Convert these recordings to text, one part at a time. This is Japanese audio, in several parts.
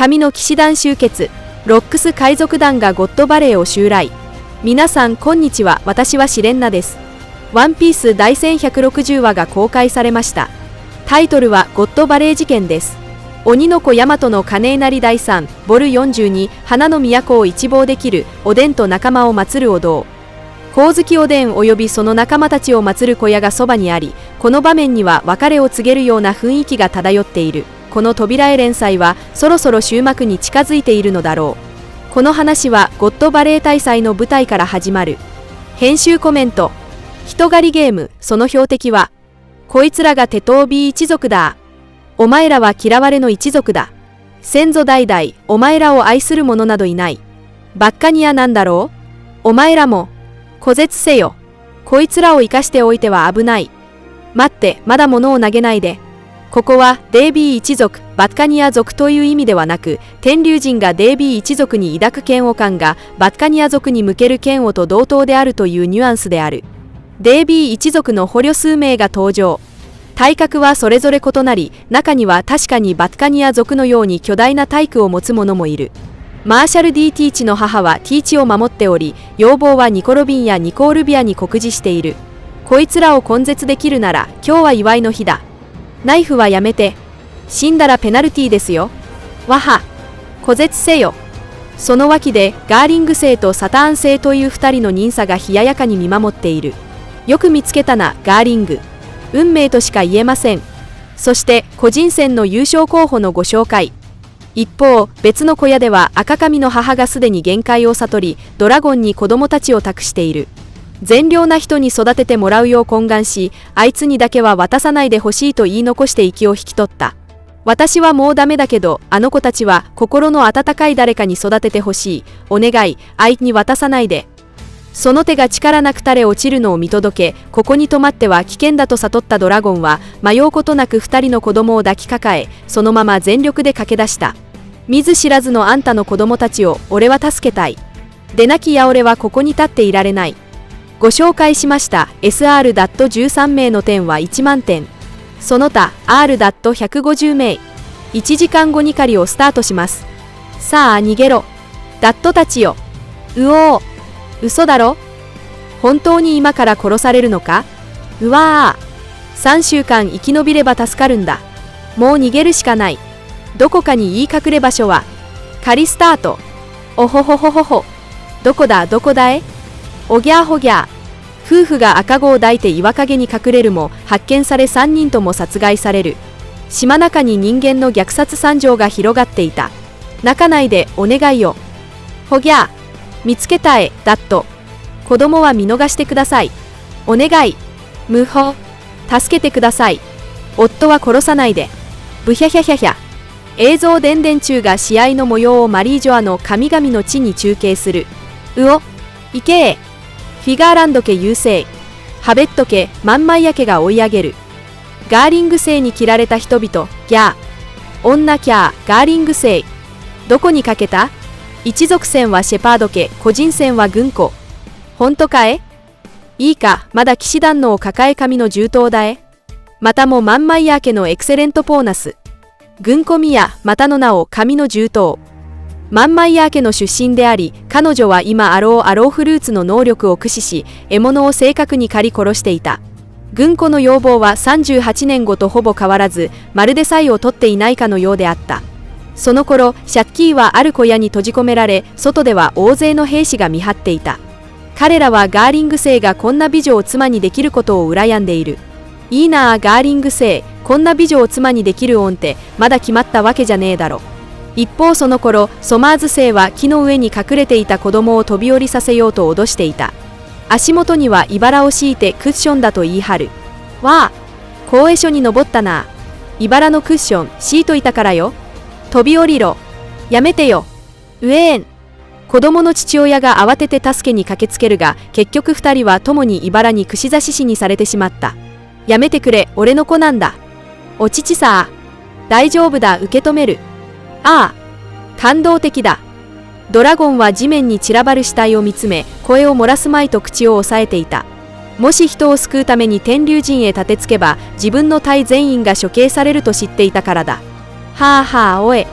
神の騎士団集結、ロックス海賊団がゴッドバレーを襲来。皆さんこんにちは、私はシレンナです。ワンピース第1160話が公開されました。タイトルはゴッドバレー事件です。鬼の子ヤマトの金稲荷第3ボル42花の都を一望できるおでんと仲間を祀るお堂。光月おでん及びその仲間たちを祀る小屋がそばにあり、この場面には別れを告げるような雰囲気が漂っている。この扉絵連載はそろそろ終幕に近づいているのだろう。この話はゴッドバレー大祭の舞台から始まる。編集コメント。人狩りゲーム、その標的はこいつらがテトービー一族だ。お前らは嫌われの一族だ。先祖代々お前らを愛する者などいない。バッカニアなんだろう。お前らも孤絶せよ。こいつらを生かしておいては危ない。待って、まだ物を投げないで。ここはデービー一族、バッカニア族という意味ではなく、天竜人がデービー一族に抱く嫌悪感がバッカニア族に向ける嫌悪と同等であるというニュアンスである。デービー一族の捕虜数名が登場。体格はそれぞれ異なり、中には確かにバッカニア族のように巨大な体躯を持つ者もいる。マーシャル・D・ティーチの母はティーチを守っており、要望はニコロビンやニコールビアに酷似している。こいつらを根絶できるなら今日は祝いの日だ。ナイフはやめて。死んだらペナルティーですよ。わは。孤絶せよ。その脇でガーリング星とサターン星という2人の忍者が冷ややかに見守っている。よく見つけたな、ガーリング。運命としか言えません。そして個人戦の優勝候補のご紹介。一方、別の小屋では赤髪の母がすでに限界を悟り、ドラゴンに子供たちを託している。善良な人に育ててもらうよう懇願し、あいつにだけは渡さないでほしいと言い残して息を引き取った。私はもうダメだけど、あの子たちは心の温かい誰かに育ててほしい。お願い、あいつに渡さないで。その手が力なく垂れ落ちるのを見届け、ここに止まっては危険だと悟ったドラゴンは、迷うことなく2人の子供を抱きかかえ、そのまま全力で駆け出した。見ず知らずのあんたの子供たちを、俺は助けたい。でなきや俺はここに立っていられない。ご紹介しました SR.13 名の点は1万点。その他 R.150 名。1時間後に狩りをスタートします。さあ逃げろ。ダットたちよ。うおー。嘘だろ。本当に今から殺されるのか。うわー。3週間生き延びれば助かるんだ。もう逃げるしかない。どこかに言い隠れ場所は。狩りスタート。おほほほほほ。どこだどこだえ。おぎゃーほぎゃー。夫婦が赤子を抱いて岩陰に隠れるも発見され3人とも殺害される。島中に人間の虐殺惨状が広がっていた。泣かないでお願いよ。ほぎゃー。見つけたえ、ダット。子供は見逃してください。お願い。無法。助けてください。夫は殺さないで。ブヒャヒャヒャヒャ。映像伝伝中が試合の模様をマリージョアの神々の地に中継する。うお。行けえ。フィガーランド家優勢。ハベット家、マンマイヤ家が追い上げる。ガーリング星に切られた人々、ギャー。女キャー、ガーリング星。どこにかけた。一族戦はシェパード家、個人戦は軍子。ほんとかえ。いいか、まだ騎士団のを抱え神の銃刀だえ。またもマンマイヤー家のエクセレントポーナス。軍子ミヤ、またの名を神の銃刀。マンマイヤー家の出身であり、彼女は今アローフルーツの能力を駆使し、獲物を正確に狩り殺していた。軍子の要望は38年後とほぼ変わらず、まるで才を取っていないかのようであった。その頃、シャッキーはある小屋に閉じ込められ、外では大勢の兵士が見張っていた。彼らはガーリング星がこんな美女を妻にできることを羨んでいる。いいなあガーリング星、こんな美女を妻にできる恩ってまだ決まったわけじゃねえだろ。一方その頃、ソマーズ星は木の上に隠れていた子供を飛び降りさせようと脅していた。足元には茨を敷いてクッションだと言い張る。わあ、公営所に登ったな。茨のクッション、敷いといたからよ。飛び降りろ。やめてよ。うえーん。子供の父親が慌てて助けに駆けつけるが、結局2人は共に茨に串刺し死にされてしまった。やめてくれ、俺の子なんだ。お乳さあ。大丈夫だ、受け止める。ああ。感動的だ。ドラゴンは地面に散らばる死体を見つめ、声を漏らすまいと口を押さえていた。もし人を救うために天竜人へ立てつけば、自分の隊全員が処刑されると知っていたからだ。はあはあおえ。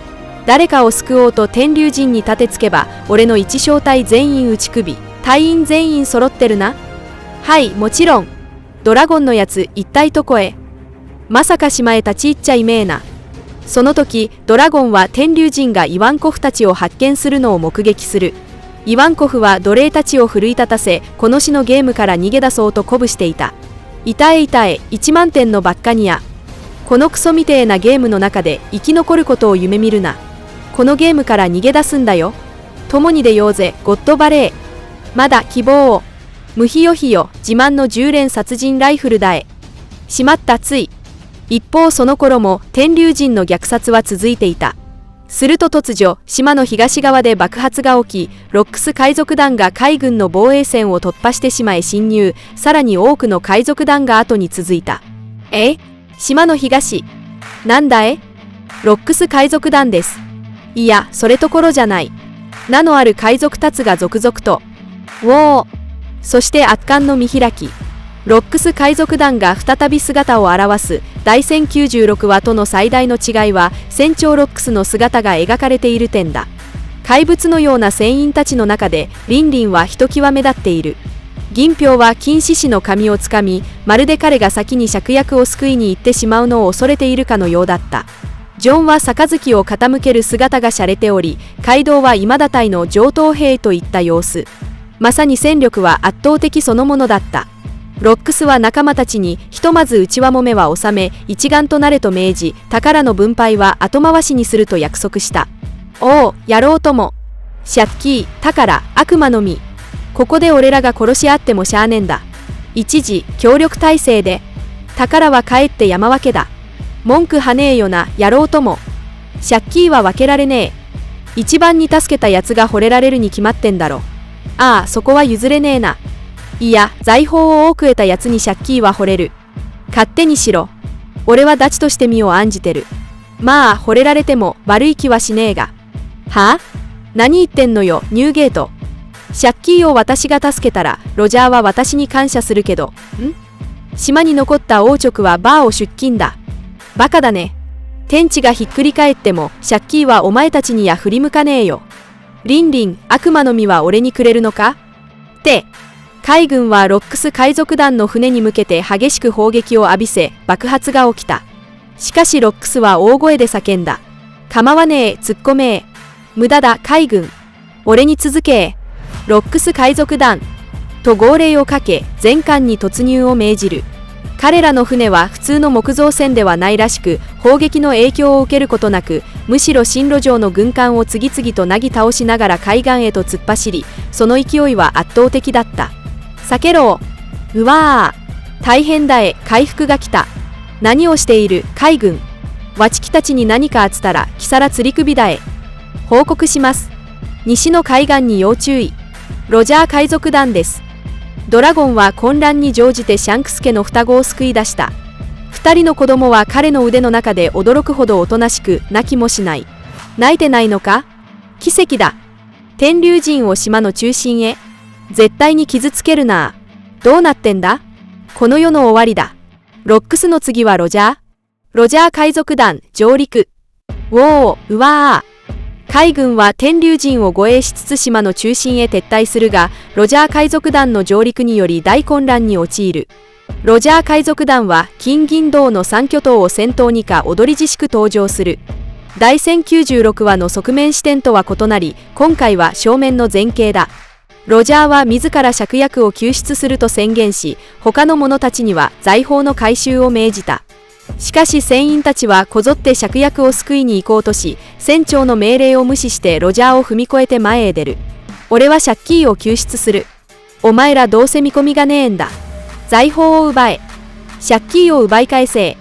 誰かを救おうと天龍陣に立てつけば、俺の一小隊全員打ち首、隊員全員揃ってるな。はい、もちろん。ドラゴンのやつ、一体どこへ。まさか島へ立ち入っちゃいめえな。その時、ドラゴンは天龍陣がイワンコフたちを発見するのを目撃する。イワンコフは奴隷たちを奮い立たせ、この死のゲームから逃げ出そうと鼓舞していた。痛え痛え、1万点のバッカニア。このクソみてえなゲームの中で生き残ることを夢見るな。このゲームから逃げ出すんだよ。共に出ようぜ、ゴッドバレー。まだ希望を。ムヒヨヒヨ、自慢の10連殺人ライフルだえ。しまったつい。一方その頃も天龍陣の虐殺は続いていた。すると突如、島の東側で爆発が起き、ロックス海賊団が海軍の防衛線を突破して島へ侵入、さらに多くの海賊団が後に続いた。島の東。なんだロックス海賊団です。いや、それどころじゃない。名のある海賊たちが続々と。そして圧巻の見開き。ロックス海賊団が再び姿を現す第1096話との最大の違いは、船長ロックスの姿が描かれている点だ。怪物のような船員たちの中で、リンリンはひときわ目立っている。銀氷は金獅子の髪をつかみ、まるで彼が先に芍薬を救いに行ってしまうのを恐れているかのようだった。ジョンは杯を傾ける姿が洒落ており、街道は今だ隊の上等兵といった様子。まさに戦力は圧倒的そのものだった。ロックスは仲間たちにひとまず内輪もめは収め、一丸となれと命じ、宝の分配は後回しにすると約束した。おお、やろうとも。借金、宝、悪魔の実。ここで俺らが殺し合ってもしゃあねんだ。一時、協力体制で。宝は帰って山分けだ。文句はねえよな、やろうとも。借金は分けられねえ。一番に助けたやつが惚れられるに決まってんだろ。ああ、そこは譲れねえな。いや、財宝を多く得たやつに借金は惚れる。勝手にしろ。俺はダチとして身を案じてる。まあ、惚れられても悪い気はしねえが。はあ？何言ってんのよ、ニューゲート。借金を私が助けたら、ロジャーは私に感謝するけど、島に残った王直はバーを出勤だ。バカだね。天地がひっくり返っても、借金はお前たちにや振り向かねえよ。リンリン、悪魔の実は俺にくれるのかって。海軍はロックス海賊団の船に向けて激しく砲撃を浴びせ、爆発が起きた。しかしロックスは大声で叫んだ。構わねえ、突っ込めえ。無駄だ、海軍。俺に続けえ。ロックス海賊団。と号令をかけ、全艦に突入を命じる。彼らの船は普通の木造船ではないらしく、砲撃の影響を受けることなく、むしろ進路上の軍艦を次々となぎ倒しながら海岸へと突っ走り、その勢いは圧倒的だった。避けろ。うわー。大変だえ、回復が来た。何をしている、海軍。わちきたちに何かあつたら、キサラ釣り首だえ。報告します。西の海岸に要注意。ロジャー海賊団です。ドラゴンは混乱に乗じてシャンクス家の双子を救い出した。二人の子供は彼の腕の中で驚くほどおとなしく、泣きもしない。泣いてないのか？奇跡だ。天龍陣を島の中心へ。絶対に傷つけるな。どうなってんだ？この世の終わりだ。ロックスの次はロジャー？ロジャー海賊団上陸。うわー。海軍は天龍陣を護衛しつつ島の中心へ撤退するが、ロジャー海賊団の上陸により大混乱に陥る。ロジャー海賊団は金銀銅の3巨頭を先頭にか踊り自粛登場する。第1096話の側面視点とは異なり、今回は正面の前景だ。ロジャーは自ら芍薬を救出すると宣言し、他の者たちには財宝の回収を命じた。しかし船員たちはこぞって芍薬を救いに行こうとし、船長の命令を無視してロジャーを踏み越えて前へ出る。俺は借金を救出する。お前らどうせ見込みがねえんだ。財宝を奪え。借金を奪い返せ。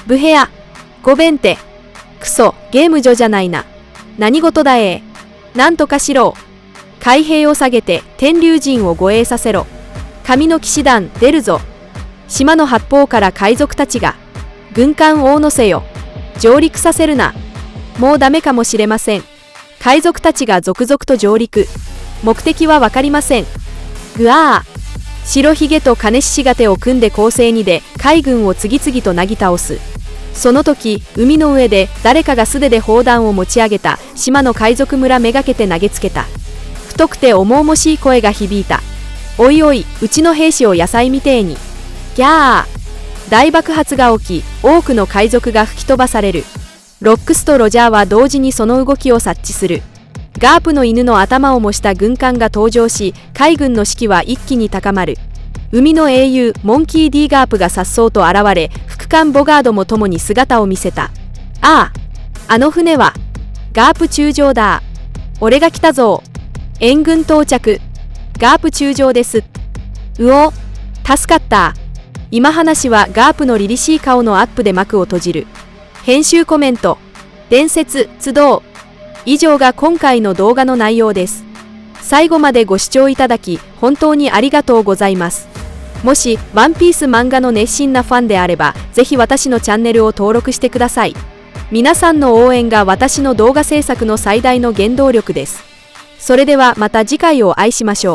ブヘア。ごべんて。クソ、ゲーム女じゃないな。何事だえ。なんとかしろ。海兵を下げて天龍陣を護衛させろ。神の騎士団出るぞ。島の八方から海賊たちが。軍艦大乗せよ。上陸させるな。もうダメかもしれません。海賊たちが続々と上陸。目的はわかりません。ぐわー。白ひげと金獅子が手を組んで攻勢に出、海軍を次々となぎ倒す。その時、海の上で誰かが素手で砲弾を持ち上げた。島の海賊村めがけて投げつけた。太くて重々しい声が響いた。おいおい、うちの兵士を野菜みてえに。ギャー。大爆発が起き、多くの海賊が吹き飛ばされる。ロックスとロジャーは同時にその動きを察知する。ガープの犬の頭を模した軍艦が登場し、海軍の士気は一気に高まる。海の英雄、モンキー・ディ・ガープが颯爽と現れ、副艦ボガードも共に姿を見せた。ああ、あの船は、ガープ中将だ。俺が来たぞ。援軍到着。ガープ中将です。うお、助かった。今話はガープの凛々しい顔のアップで幕を閉じる。編集コメント。伝説、集う。以上が今回の動画の内容です。最後までご視聴いただき、本当にありがとうございます。もし、ワンピース漫画の熱心なファンであれば、ぜひ私のチャンネルを登録してください。皆さんの応援が私の動画制作の最大の原動力です。それではまた次回をお会いしましょう。